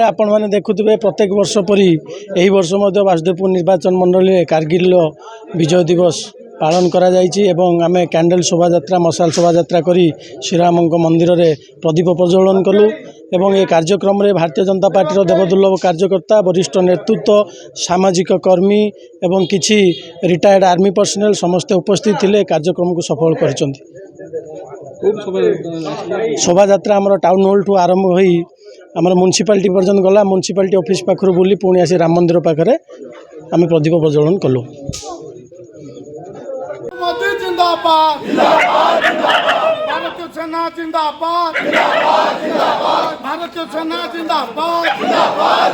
आपण मैंने देखुवे प्रत्येक वर्ष परी यही वर्ष वासुदेवपुर निर्वाचन मंडल में कारगिल विजय दिवस पालन करा जायछि एवं आमे कैंडल शोभा यात्रा मशाल शोभा यात्रा करी श्रीराम मंदिर रे प्रदीप प्रज्वलन कलु एवं ये कार्यक्रम रे भारतीय जनता पार्टी देवदुर्लभ कार्यकर्ता वरिष्ठ नेतृत्व सामाजिक कर्मी एवं किछि रिटायर्ड आर्मी पर्सनल समस्ते उपस्थित थिले कार्यक्रम को सफल करिसंती। शोभा यात्रा आमर टाउन हॉल ठू आरंभ होई आमर म्युनिसिपालिटी पर्यंत गला म्युनिसिपालिटी ऑफिस पाखरु बुली पुणी आसी राम मंदिर पाखरे आमे प्रदीप प्रज्वलन कलु। जिंदाबाद जिंदाबाद जिंदाबाद भारतीय सेना जिंदाबाद जिंदाबाद जिंदाबाद भारतीय सेना जिंदाबाद जिंदाबाद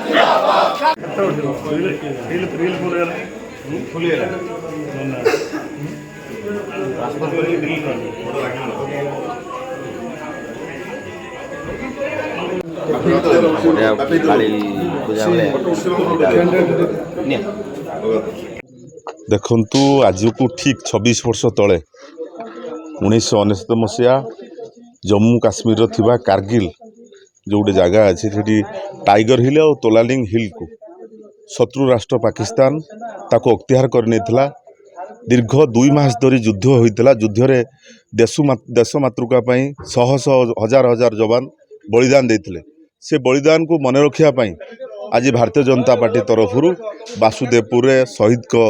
देखु आज को ठीक 26 वर्ष तले 1999 मसीहा जम्मू काश्मीर थिबा कारगिल जो गोटे जगह अच्छे से टाइगर हिल और तोलालिंग हिल को शत्रु राष्ट्र पाकिस्तान ताको अख्तियार करने दीर्घ 2 मास धरी युद्ध होता। युद्ध रे देश मातृका शह शह हजार हजार जवान बलिदान देते से बलिदान को मन रखापी आज भारतीय जनता पार्टी तरफ वासुदेवपुर शहीद को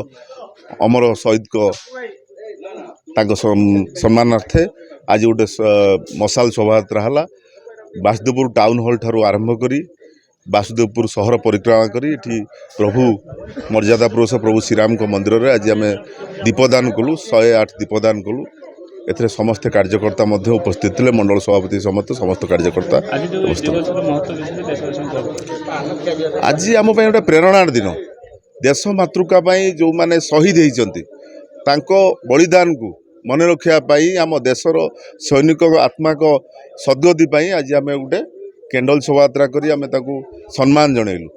अमर शहीद को सम्मानार्थे आज गोटे मशाल शोभा यात्रा है वासुदेवपुर टाउन हॉल ठारू आरंभ करी वासुदेवपुर सहर परिक्रमा करी प्रभु मर्यादा पुरुष प्रभु श्रीराम को मंदिर रे आज आम दीपदान कलु 108 दीपदान कलु। एथरे समस्त कार्यकर्ता मध्य उपस्थित थे मंडल सभापति समस्त समस्त कार्यकर्ता आज आम गोटे प्रेरणार दिन देश मातृका जो माने शहीद होती बलिदान को मन रखापी आम देशर सैनिक आत्मा को सद्गति आज आम गोटे कैंडल शोभा यात्रा करी आम सम्मान जनइलु।